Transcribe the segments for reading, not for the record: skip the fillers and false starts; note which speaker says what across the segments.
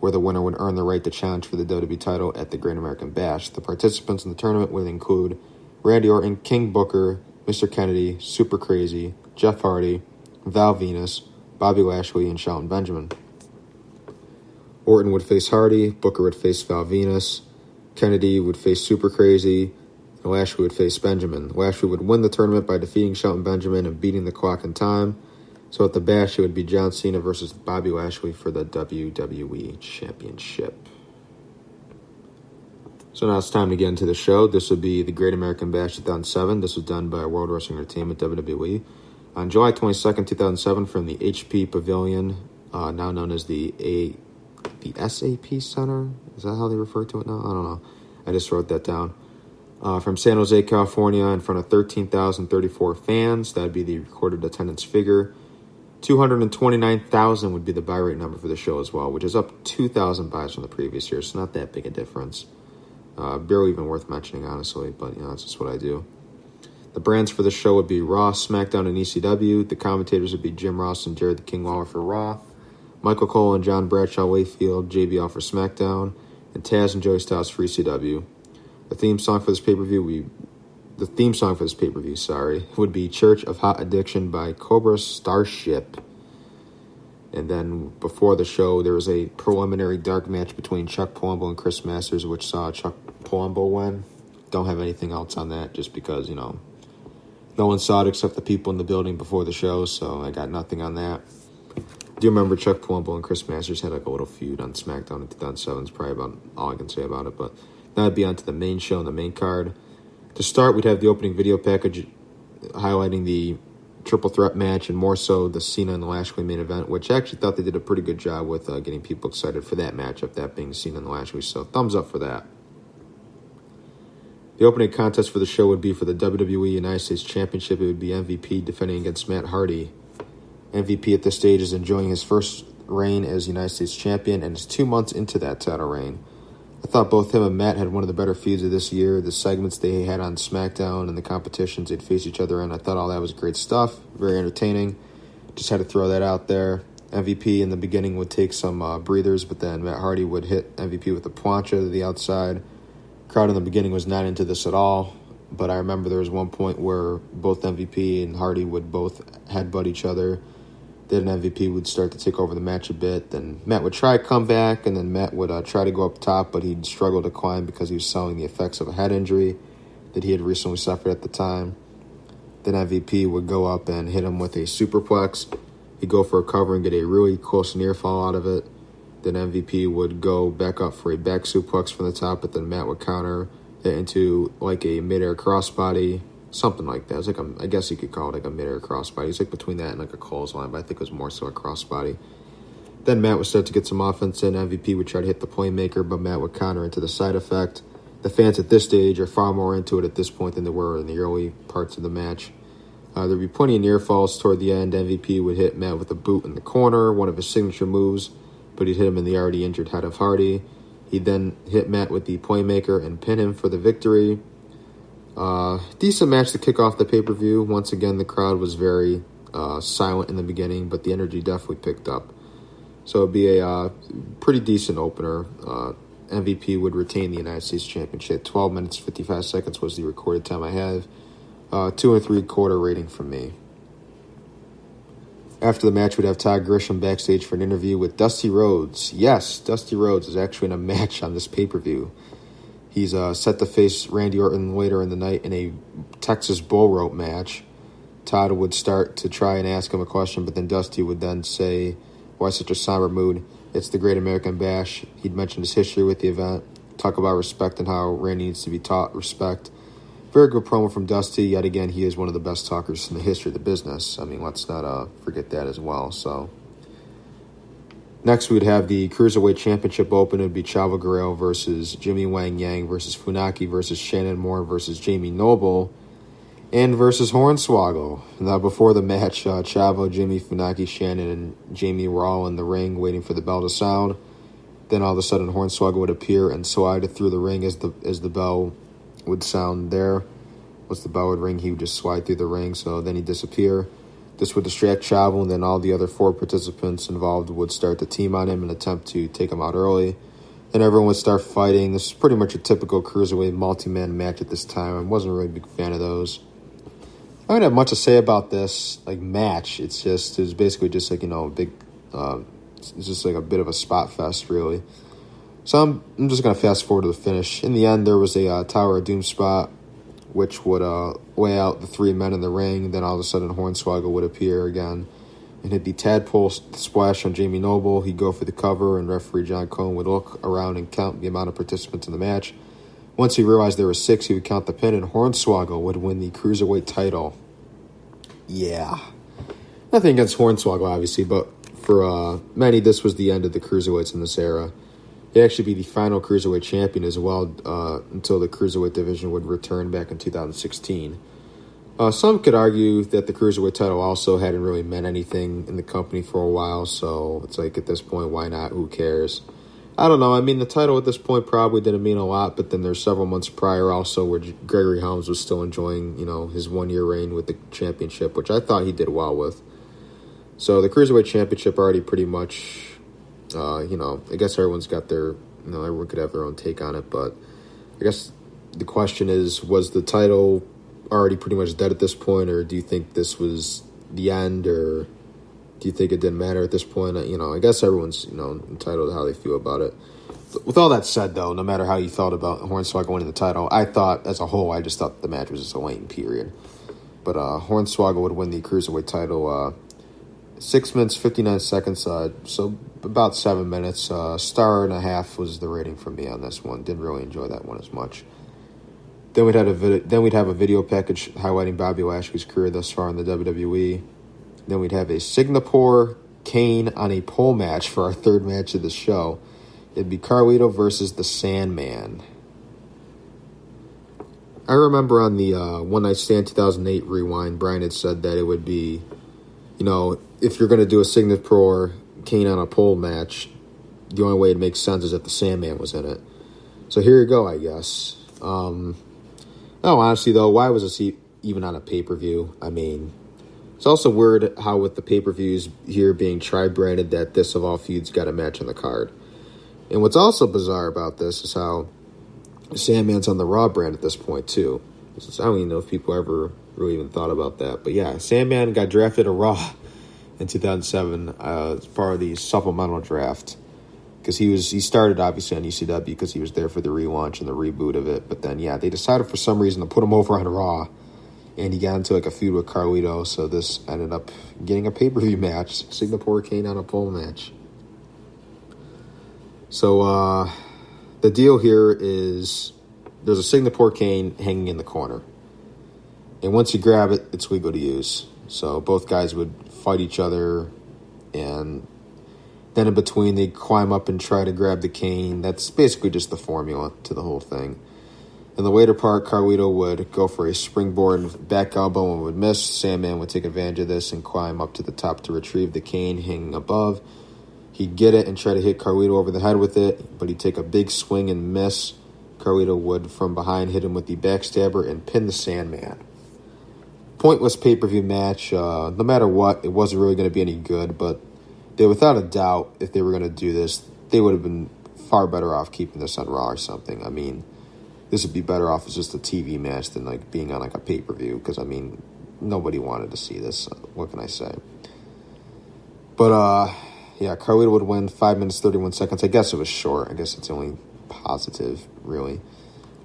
Speaker 1: where the winner would earn the right to challenge for the WWE title at the Great American Bash. The participants in the tournament would include Randy Orton, King Booker, Mr. Kennedy, Super Crazy, Jeff Hardy, Val Venus, Bobby Lashley, and Shelton Benjamin. Orton would face Hardy, Booker would face Val Venus, Kennedy would face Super Crazy, and Lashley would face Benjamin. Lashley would win the tournament by defeating Shelton Benjamin and beating the clock in time. So at the Bash, it would be John Cena versus Bobby Lashley for the WWE Championship. So now it's time to get into the show. This would be the Great American Bash 2007. This was done by World Wrestling Entertainment, WWE. On July 22nd, 2007, from the HP Pavilion, now known as the SAP Center. Is that how they refer to it now? I don't know. I just wrote that down. From San Jose, California, in front of 13,034 fans. That would be the recorded attendance figure. 229,000 would be the buy rate number for the show as well, which is up 2,000 buys from the previous year. So not that big a difference. Barely even worth mentioning, honestly, but that's just what I do. The brands for the show would be Raw, SmackDown, and ECW. The commentators would be Jim Ross and Jared the King Lawler for Raw, Michael Cole and John Bradshaw Layfield, JBL for SmackDown, and Taz and Joey Styles for ECW. The theme song for this pay-per-view would be Church of Hot Addiction by Cobra Starship. And then before the show, there was a preliminary dark match between Chuck Palumbo and Chris Masters, which saw Chuck Palumbo win. Don't have anything else on that just because, no one saw it except the people in the building before the show, so I got nothing on that. I do remember Chuck Palumbo and Chris Masters had like a little feud on SmackDown in 2007. It's probably about all I can say about it, but now I'd be on to the main show and the main card. To start, we'd have the opening video package highlighting the triple threat match and more so the Cena and the Lashley main event, which I actually thought they did a pretty good job with getting people excited for that matchup, that being Cena and the Lashley, so thumbs up for that. The opening contest for the show would be for the WWE United States Championship. It would be MVP defending against Matt Hardy. MVP at this stage is enjoying his first reign as United States Champion and is 2 months into that title reign. I thought both him and Matt had one of the better feuds of this year. The segments they had on SmackDown and the competitions they'd face each other in, I thought all that was great stuff. Very entertaining. Just had to throw that out there. MVP in the beginning would take some breathers, but then Matt Hardy would hit MVP with a plancha to the outside. Crowd in the beginning was not into this at all, but I remember there was one point where both MVP and Hardy would both headbutt each other. Then MVP would start to take over the match a bit. Then Matt would try to come back, and then Matt would try to go up top, but he'd struggle to climb because he was selling the effects of a head injury that he had recently suffered at the time. Then MVP would go up and hit him with a superplex. He'd go for a cover and get a really close near fall out of it. Then MVP would go back up for a back suplex from the top, but then Matt would counter it into like a midair crossbody. Something like that. It's like I guess you could call it like a mid-air crossbody. It's like between that and like a clothesline, but I think it was more so a crossbody. Then Matt would start to get some offense in. MVP would try to hit the playmaker, but Matt would counter into the side effect. The fans at this stage are far more into it at this point than they were in the early parts of the match. There'd be plenty of near falls toward the end. MVP would hit Matt with a boot in the corner, one of his signature moves, but he'd hit him in the already injured head of Hardy. He'd then hit Matt with the playmaker and pin him for the victory. Decent match to kick off the pay-per-view. Once again, the crowd was very silent in the beginning, but the energy definitely picked up. So it'd be a pretty decent opener. MVP would retain the United States Championship. 12 minutes, 55 seconds was the recorded time I have. 2 3/4 rating from me. After the match, we'd have Todd Grisham backstage for an interview with Dusty Rhodes. Yes, Dusty Rhodes is actually in a match on this pay-per-view. He's set to face Randy Orton later in the night in a Texas bull rope match. Todd would start to try and ask him a question, but then Dusty would then say, "Why such a somber mood? It's the Great American Bash." He'd mention his history with the event, talk about respect and how Randy needs to be taught respect. Very good promo from Dusty. Yet again, he is one of the best talkers in the history of the business. I mean, let's not forget that as well. So next, we'd have the Cruiserweight Championship open. It would be Chavo Guerrero versus Jimmy Wang Yang versus Funaki versus Shannon Moore versus Jamie Noble and versus Hornswoggle. Now, before the match, Chavo, Jimmy, Funaki, Shannon, and Jamie were all in the ring waiting for the bell to sound. Then all of a sudden, Hornswoggle would appear and slide through the ring as the bell would sound there. Once the bell would ring, he would just slide through the ring, so then he'd disappear. This would distract Chavo, and then all the other 4 participants involved would start to team on him and attempt to take him out early. Then everyone would start fighting. This is pretty much a typical Cruiserweight multi-man match at this time. I wasn't really a big fan of those. I don't have much to say about this match. It was basically just a big, it's just like a bit of a spot fest, really. So I'm just going to fast forward to the finish. In the end, there was a Tower of Doom spot, which would weigh out the 3 men in the ring. Then all of a sudden, Hornswoggle would appear again and hit the tadpole splash on Jamie Noble. He'd go for the cover, and referee John Cohn would look around and count the amount of participants in the match. Once he realized there were 6, he would count the pin, and Hornswoggle would win the Cruiserweight title. Yeah. Nothing against Hornswoggle, obviously, but for many, this was the end of the Cruiserweights in this era. He'd actually be the final Cruiserweight champion as well until the Cruiserweight division would return back in 2016. Some could argue that the Cruiserweight title also hadn't really meant anything in the company for a while, so it's like at this point, why not? Who cares? I don't know. I mean, the title at this point probably didn't mean a lot, but then there's several months prior also where Gregory Helms was still enjoying, his 1-year reign with the championship, which I thought he did well with. So the Cruiserweight Championship already pretty much, I guess everyone's got their, everyone could have their own take on it, but I guess the question is, was the title already pretty much dead at this point, or do you think this was the end, or do you think it didn't matter at this point? I guess everyone's, entitled to how they feel about it. With all that said, though, no matter how you felt about Hornswoggle winning the title, I thought, as a whole, I just thought the match was just a lame period. But Hornswoggle would win the Cruiserweight title 6 minutes, 59 seconds, so about 7 minutes. Star and a half was the rating from me on this one. Didn't really enjoy that one as much. Then we'd have a video package highlighting Bobby Lashley's career thus far in the WWE. Then we'd have a Singapore Kane on a pole match for our 3rd match of the show. It'd be Carlito versus the Sandman. I remember on the One Night Stand 2008 Rewind, Brian had said that it would be, if you're going to do a Singapore Kane on a pole match, the only way it makes sense is if the Sandman was in it. So here you go, I guess. No, honestly, though, why was this even on a pay-per-view? I mean, it's also weird how with the pay-per-views here being tri-branded that this of all feuds got a match on the card. And what's also bizarre about this is how Sandman's on the Raw brand at this point, too. I don't even know if people ever really even thought about that. But yeah, Sandman got drafted to Raw in 2007 as part of the supplemental draft. Because he started, obviously, on ECW because he was there for the relaunch and the reboot of it. But then, yeah, they decided for some reason to put him over on Raw. And he got into a feud with Carlito. So this ended up getting a pay-per-view match. Singapore Kane on a pole match. So the deal here is there's a Singapore Kane hanging in the corner. And once you grab it, it's legal to use. So both guys would fight each other, and then in between, they climb up and try to grab the cane. That's basically just the formula to the whole thing. In the later part, Carlito would go for a springboard and back elbow and would miss. Sandman would take advantage of this and climb up to the top to retrieve the cane hanging above. He'd get it and try to hit Carlito over the head with it, but he'd take a big swing and miss. Carlito would, from behind, hit him with the backstabber and pin the Sandman. Pointless pay-per-view match. No matter what, it wasn't really going to be any good, but they, without a doubt, if they were going to do this, they would have been far better off keeping this on Raw or something. I mean, this would be better off as just a TV match than being on a pay-per-view, because, I mean, nobody wanted to see this. What can I say? But, yeah, Carlito would win 5 minutes, 31 seconds. I guess it was short. I guess it's the only positive, really.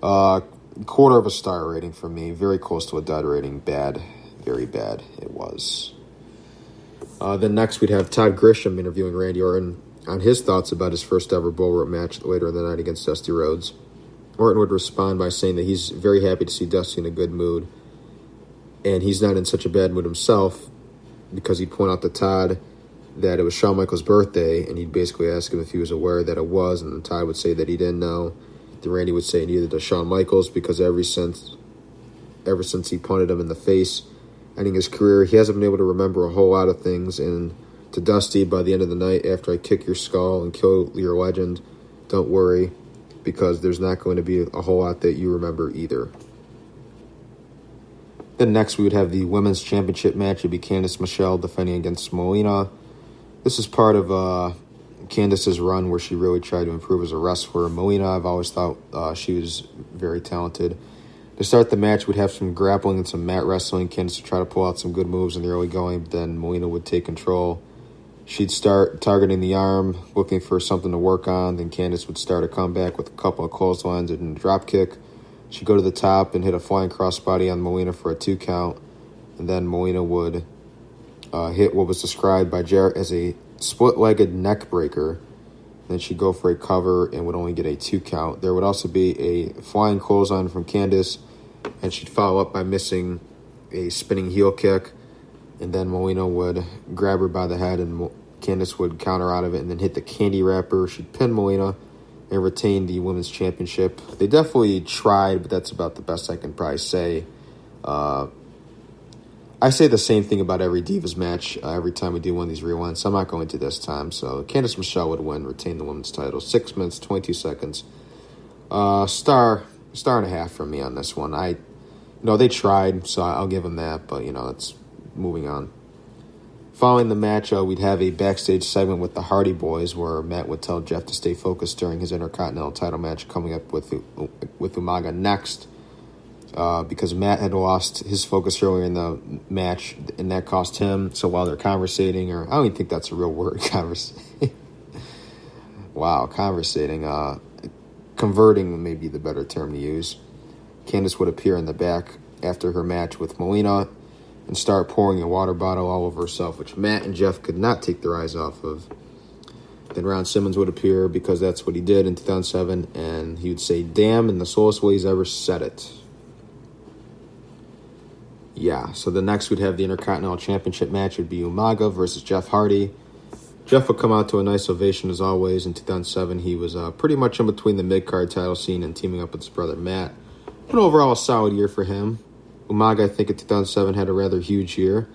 Speaker 1: Quarter of a star rating for me. Very close to a dud rating. Bad. Very bad. It was. Then next we'd have Todd Grisham interviewing Randy Orton on his thoughts about his first ever bull rope match later in the night against Dusty Rhodes. Orton would respond by saying that he's very happy to see Dusty in a good mood, and he's not in such a bad mood himself, because he'd point out to Todd that it was Shawn Michaels' birthday, and he'd basically ask him if he was aware that it was, and then Todd would say that he didn't know. Then Randy would say neither does Shawn Michaels, because ever since he punted him in the face, ending his career, he hasn't been able to remember a whole lot of things. And to Dusty, by the end of the night, after I kick your skull and kill your legend, don't worry, because there's not going to be a whole lot that you remember either. Then next we would have the Women's Championship match. It would be Candice Michelle defending against Melina. This is part of Candice's run where she really tried to improve as a wrestler. Melina, I've always thought she was very talented. To start the match, we'd have some grappling and some mat wrestling. Candice would try to pull out some good moves in the early going, but then Melina would take control. She'd start targeting the arm, looking for something to work on. Then Candice would start a comeback with a couple of clotheslines and a drop kick. She'd go to the top and hit a flying crossbody on Melina for a 2 count. And then Melina would hit what was described by Jarrett as a split-legged neck breaker. Then she'd go for a cover and would only get a 2 count. There would also be a flying clothesline from Candice, and she'd follow up by missing a spinning heel kick. And then Melina would grab her by the head, and Candice would counter out of it and then hit the candy wrapper. She'd pin Melina and retain the Women's Championship. They definitely tried, but that's about the best I can probably say. I say the same thing about every Divas match every time we do one of these rewinds, so I'm not going to this time. So Candice Michelle would win, retain the women's title. 6 minutes, 22 seconds. Star and a half from me on this one. They tried, so I'll give them that, but, it's moving on. Following the match, we'd have a backstage segment with the Hardy Boys where Matt would tell Jeff to stay focused during his Intercontinental title match coming up with Umaga next. Because Matt had lost his focus earlier in the match, and that cost him. So while they're conversating, or I don't even think that's a real word, conversating. Converting may be the better term to use. Candice would appear in the back after her match with Melina and start pouring a water bottle all over herself, which Matt and Jeff could not take their eyes off of. Then Ron Simmons would appear because that's what he did in 2007, and he would say, "Damn," in the slowest way he's ever said it. Yeah, so the next we'd have the Intercontinental Championship match. It would be Umaga versus Jeff Hardy. Jeff would come out to a nice ovation as always. In 2007, he was pretty much in between the mid-card title scene and teaming up with his brother Matt. But overall, a solid year for him. Umaga, I think, in 2007 had a rather huge year.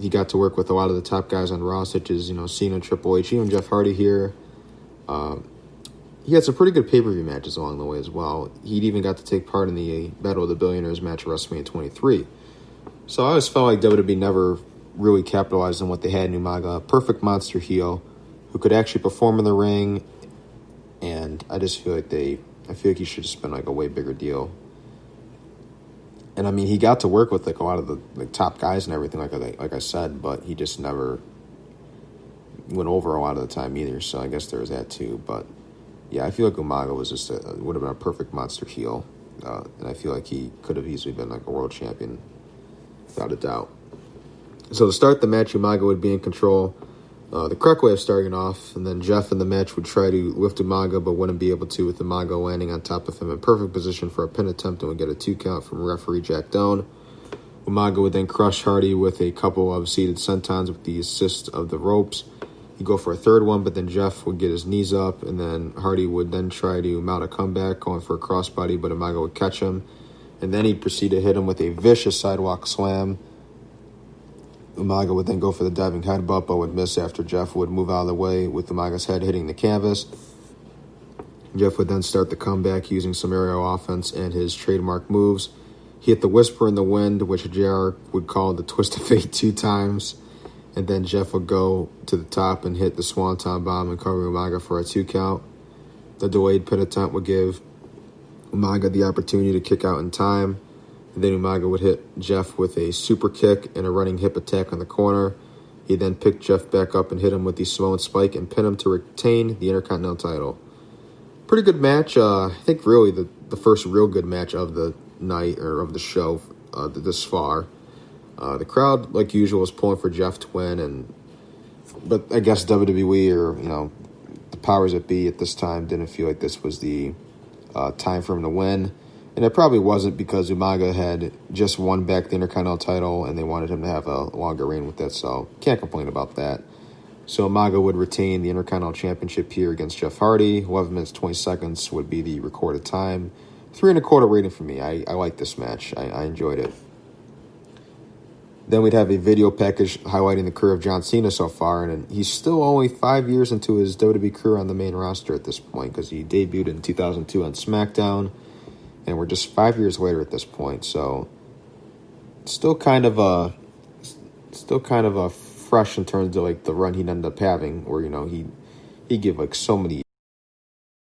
Speaker 1: He got to work with a lot of the top guys on Raw, such as, Cena, Triple H, even Jeff Hardy here. He had some pretty good pay-per-view matches along the way as well. He'd even got to take part in the Battle of the Billionaires match at WrestleMania 23. So I always felt like WWE never really capitalized on what they had in Umaga. A perfect monster heel who could actually perform in the ring. And I just feel like he should have just been like a way bigger deal. And I mean, he got to work with like a lot of the top guys and everything, like I said, but he just never went over a lot of the time either. So I guess there was that too. But yeah, I feel like Umaga was would have been a perfect monster heel. And I feel like he could have easily been like a world champion, without a doubt. So to start the match, Umaga would be in control. The correct way of starting off, and then Jeff in the match would try to lift Umaga, but wouldn't be able to, with Umaga landing on top of him in perfect position for a pin attempt and would get a 2 count from referee Jack Doan. Umaga would then crush Hardy with a couple of seated sentons with the assist of the ropes. He'd go for a third one, but then Jeff would get his knees up, and then Hardy would then try to mount a comeback, going for a crossbody, but Umaga would catch him. And then he'd proceed to hit him with a vicious sidewalk slam. Umaga would then go for the diving headbutt, but would miss after Jeff would move out of the way with Umaga's head hitting the canvas. Jeff would then start the comeback using some aerial offense and his trademark moves. He hit the Whisper in the Wind, which JR would call the Twist of Fate 2 times. And then Jeff would go to the top and hit the Swanton Bomb and cover Umaga for a 2 count. The delayed pin attempt would give Umaga the opportunity to kick out in time. And then Umaga would hit Jeff with a super kick and a running hip attack on the corner. He then picked Jeff back up and hit him with the Samoan Spike and pin him to retain the Intercontinental title. Pretty good match. I think really the first real good match of the night or of the show this far. The crowd, like usual, was pulling for Jeff to win, but I guess WWE or the powers that be at this time didn't feel like this was the time for him to win. And it probably wasn't because Umaga had just won back the Intercontinental title and they wanted him to have a longer reign with it, so can't complain about that. So Umaga would retain the Intercontinental Championship here against Jeff Hardy. 11 minutes, 20 seconds would be the recorded time. 3.25 rating for me. I like this match. I enjoyed it. Then we'd have a video package highlighting the career of John Cena so far, and he's still only 5 years into his WWE career on the main roster at this point because he debuted in 2002 on SmackDown. And we're just 5 years later at this point. So still kind of fresh in terms of like the run he'd end up having, where he gave like so many